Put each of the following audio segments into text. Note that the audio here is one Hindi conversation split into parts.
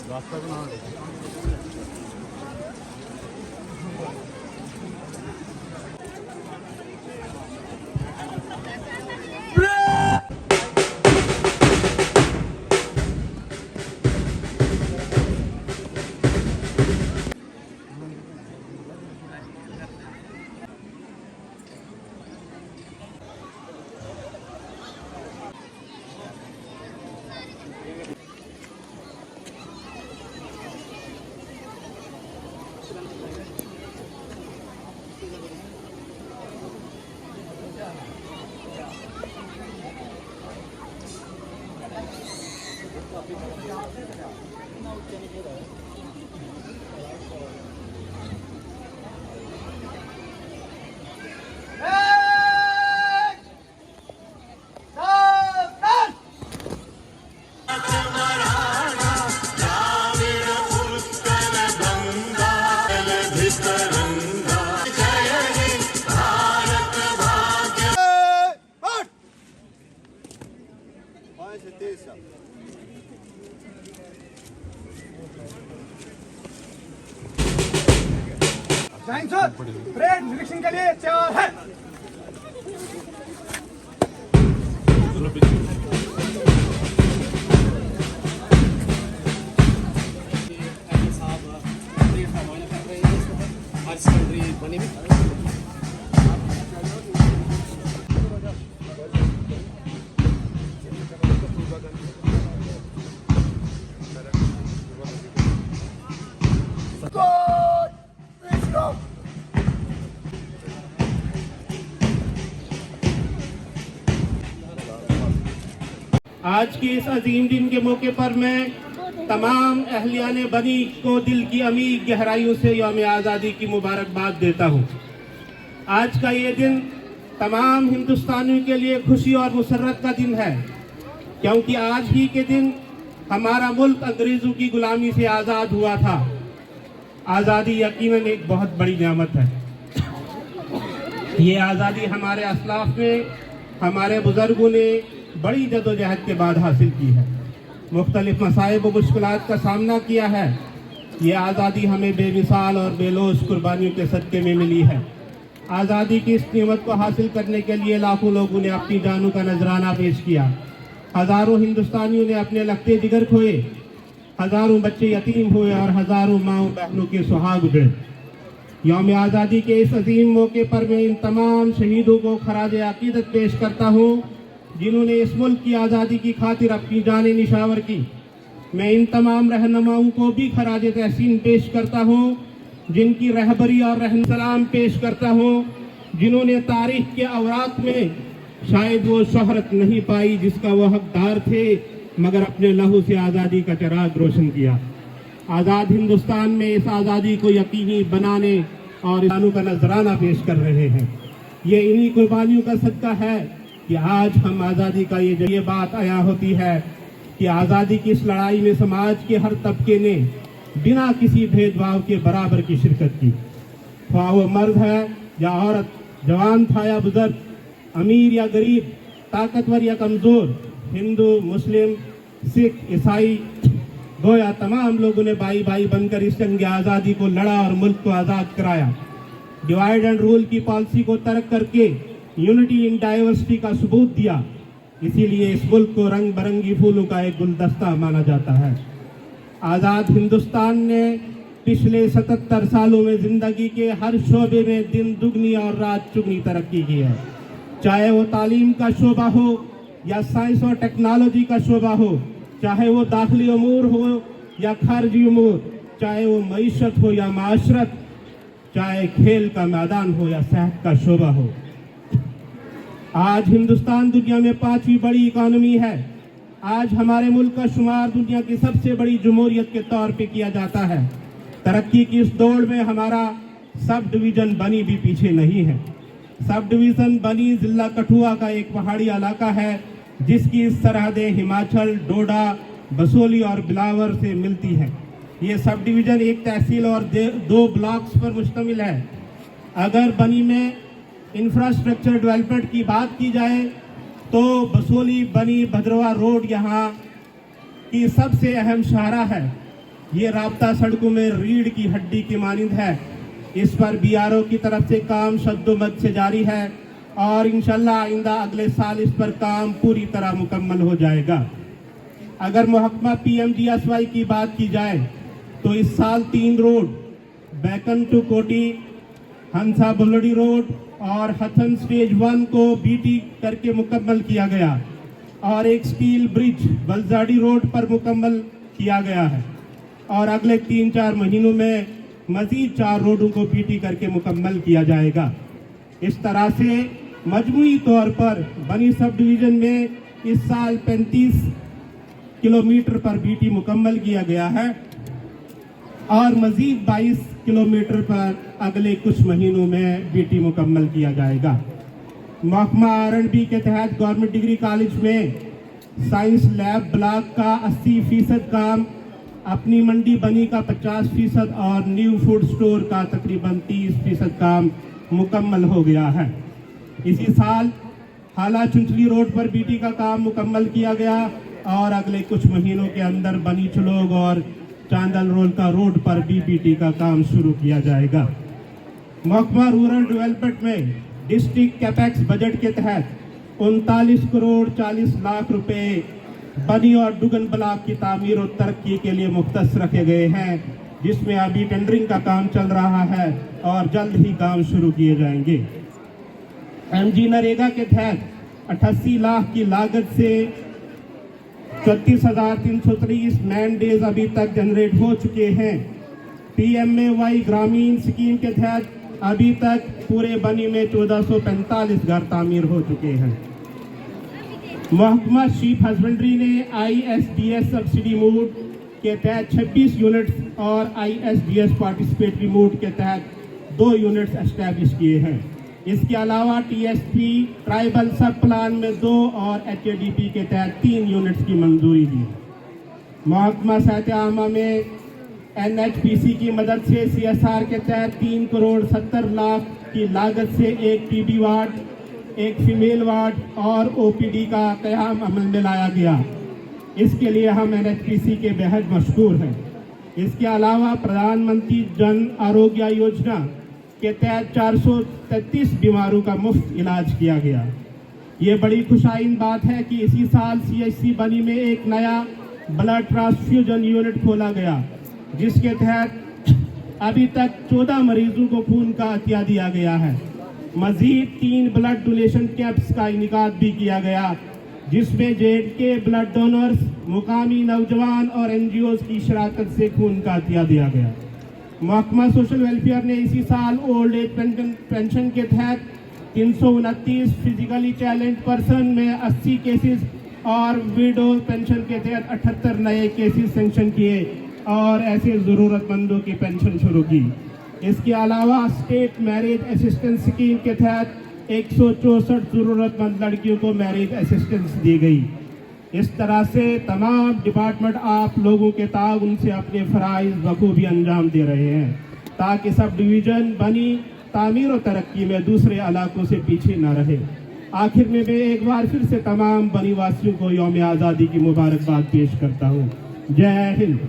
रास्ता बना परेड निरीक्षण के लिए तैयार है। आज के इस अजीम दिन के मौके पर मैं तमाम अहलियाने बनी को दिल की अमीर गहराइयों से यौम आज़ादी की मुबारकबाद देता हूँ। आज का ये दिन तमाम हिंदुस्तानियों के लिए खुशी और मुसर्रत का दिन है, क्योंकि आज ही के दिन हमारा मुल्क अंग्रेजों की गुलामी से आज़ाद हुआ था। आज़ादी यकीनन एक बहुत बड़ी नेमत है। ये आज़ादी हमारे असलाफ ने, हमारे बुजुर्गों ने बड़ी जदोजहद के बाद हासिल की है। मुख्तलिफ मसाइब व मुश्किलात का सामना किया है। ये आज़ादी हमें बेमिसाल और बेलोश कुर्बानियों के सदक़े में मिली है। आज़ादी की इस नेमत को हासिल करने के लिए लाखों लोगों ने अपनी जानों का नजराना पेश किया। हज़ारों हिंदुस्तानियों ने अपने लगते जिगर खोए, हज़ारों बच्चे यतीम हुए और हज़ारों माओं बहनों के सुहाग उजड़े। यौम आज़ादी के इस अजीम मौके पर मैं इन तमाम शहीदों को खराज अकीदत पेश करता हूँ जिन्होंने इस मुल्क की आज़ादी की खातिर अपनी जानें निशावर की। मैं इन तमाम रहनुमाओं को भी खराज तहसीन पेश करता हूँ जिनकी रहबरी और सलाम पेश करता हूँ जिन्होंने तारीख के अवराक में शायद वो शोहरत नहीं पाई जिसका वो हकदार थे, मगर अपने लहू से आज़ादी का चिराग रोशन किया। आज़ाद हिंदुस्तान में इस आज़ादी को यकीनी बनाने और इंसानों का नजराना पेश कर रहे हैं। ये इन्हीं कुर्बानियों का सदका है कि आज हम आज़ादी का ये बात आया होती है कि आज़ादी की इस लड़ाई में समाज के हर तबके ने बिना किसी भेदभाव के बराबर की शिरकत की। ख्वाह वो मर्द है या औरत, जवान था या बुजुर्ग, अमीर या गरीब, ताकतवर या कमज़ोर, हिंदू, मुस्लिम, सिख, ईसाई, गोया तमाम लोगों ने भाई भाई बनकर इस जंग आज़ादी को लड़ा और मुल्क को आज़ाद कराया। डिवाइड एंड रूल की पॉलिसी को तर्क करके यूनिटी इन डाइवर्सिटी का सबूत दिया। इसीलिए इस मुल्क को रंग बिरंगी फूलों का एक गुलदस्ता माना जाता है। आज़ाद हिंदुस्तान ने पिछले 77 सालों में जिंदगी के हर शोबे में दिन दुगनी और रात चुगनी तरक्की की है। चाहे वो तालीम का शोबा हो या साइंस और टेक्नोलॉजी का शोबा हो, चाहे वो दाखिली उमूर हो या खारजी उमूर, चाहे वो मईशत हो या माशरत, चाहे खेल का मैदान हो या सेहत का शोबा हो। आज हिंदुस्तान दुनिया में 5वीं बड़ी इकोनॉमी है। आज हमारे मुल्क का शुमार दुनिया की सबसे बड़ी जमहूरियत के तौर पे किया जाता है। तरक्की की इस दौड़ में हमारा सब डिवीज़न बनी भी पीछे नहीं है। सब डिवीज़न बनी जिला कठुआ का एक पहाड़ी इलाका है जिसकी सरहदें हिमाचल, डोडा, बसोली और बिलावर से मिलती हैं। ये सब डिवीज़न एक तहसील और 2 ब्लॉक्स पर मुश्तमिल है। अगर बनी में इंफ्रास्ट्रक्चर डेवलपमेंट की बात की जाए तो बसोली बनी भद्रवा रोड यहाँ की सबसे अहम शाहरा है। ये राब्ता सड़कों में रीढ़ की हड्डी की मानिंद है। इस पर बीआरओ की तरफ से काम शद्दोमद से जारी है और इंशाल्लाह आइंदा अगले साल इस पर काम पूरी तरह मुकम्मल हो जाएगा। अगर महकमा PMGSY की बात की जाए तो इस साल 3 रोड बैकन टू कोटी, हंसा बुल्लड़ी रोड और हथन स्टेज 1 को BT करके मुकम्मल किया गया और एक स्टील ब्रिज बलजाड़ी रोड पर मुकम्मल किया गया है और अगले 3-4 महीनों में मजीद 4 रोडों को BT करके मुकम्मल किया जाएगा। इस तरह से मजमूई तौर पर बनी सब डिवीजन में इस साल 35 किलोमीटर पर BT मुकम्मल किया गया है और मजीद 22 किलोमीटर पर अगले कुछ महीनों में BT मुकम्मल किया जाएगा। महकमा R&B के तहत गवर्नमेंट डिग्री कॉलेज में साइंस लैब ब्लॉक का 80% काम, अपनी मंडी बनी का 50% और न्यू फूड स्टोर का तकरीबन 30% काम मुकम्मल हो गया है। इसी साल हाला चुंचली रोड पर BT का काम मुकम्मल किया गया और अगले कुछ महीनों के अंदर बनी चलोग और चांदल रोल का रोड पर भी BT का काम शुरू किया जाएगा। महकमा रूरल डेवलपमेंट में डिस्ट्रिक्ट कैपेक्स बजट के तहत 39 करोड़ 40 लाख रुपए बनी और डुगन ब्लॉक की तामीर और तरक्की के लिए मुख्तस रखे गए हैं, जिसमें अभी टेंडरिंग का काम चल रहा है और जल्द ही काम शुरू किए जाएंगे। MG नरेगा के तहत 88 लाख की लागत से 34,330 मैन डेज अभी तक जनरेट हो चुके हैं। PMAY ग्रामीण स्कीम के तहत अभी तक पूरे बनी में 1445 घर तामीर हो चुके हैं। महकमा शीप हस्बेंड्री ने ISDS सब्सिडी मोड के तहत 26 यूनिट्स और ISDS पार्टिसिपेटरी मोड के तहत 2 यूनिट्स एस्टैब्लिश किए हैं। इसके अलावा TSP ट्राइबल सब प्लान में 2 और HADP के तहत 3 यूनिट्स की मंजूरी दी। महकमा सेहत आमा में NHPC की मदद से CSR के तहत 3 करोड़ 70 लाख की लागत से एक TB वार्ड, एक फीमेल वार्ड और OPD का क़याम अमल में लाया गया। इसके लिए हम NHPC के बेहद मशकूर हैं। इसके अलावा प्रधानमंत्री जन आरोग्य योजना के तहत 433 बीमारों का मुफ्त इलाज किया गया। ये बड़ी खुशाइन बात है कि इसी साल CHC बनी में एक नया ब्लड ट्रांसफ्यूजन यूनिट खोला गया, जिसके तहत अभी तक 14 मरीजों को खून का अतिया दिया गया है। मजीद 3 ब्लड डोनेशन कैंप्स का इनेकाद भी किया गया, जिसमें JNK ब्लड डोनर्स, मुकामी नौजवान और NGOs की शराकत से खून का अतिया दिया गया। महकमा सोशल वेलफेयर ने इसी साल ओल्ड एज पेंशन के तहत 329 फिजिकली चैलेंज पर्सन में 80 केसेस और विडो पेंशन के तहत 78 नए केसेस सेंक्शन किए और ऐसे ज़रूरतमंदों की पेंशन शुरू की। इसके अलावा स्टेट मैरिज असिस्टेंस स्कीम के तहत 164 ज़रूरतमंद लड़कियों को मैरिज असिस्टेंस दी गई। इस तरह से तमाम डिपार्टमेंट आप लोगों के ताउन से अपने फ़राइज़ बखूबी अंजाम दे रहे हैं, ताकि सब डिवीज़न बनी तामीर और तरक्की में दूसरे इलाकों से पीछे न रहे। आखिर में मैं एक बार फिर से तमाम बनी वासियों को यौम आज़ादी की मुबारकबाद पेश करता हूँ। जय हिंद।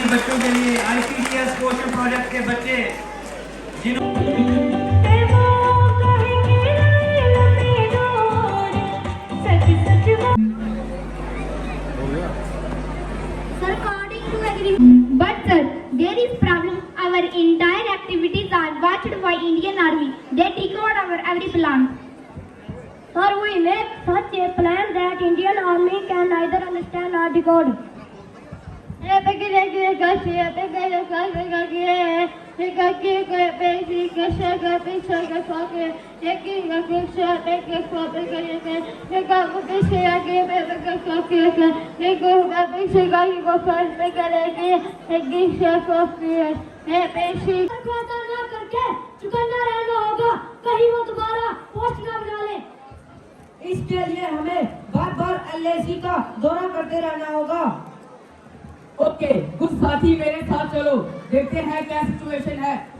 बच्चों के लिए ICDS पोषण प्रोजेक्ट के बच्चे But sir, there is problem. Our entire activities are watched by Indian Army. They decode our every plan. Sir, we make such a plan that Indian Army can neither understand nor decode. करके चुकन्ना रहना होगा, कहीं वो दोबारा पोस्ट ना बना ले। इसके लिए हमें बार बार LAC का दौरा करते रहना होगा। ओके, कुछ साथी मेरे साथ चलो, देखते हैं क्या सिचुएशन है।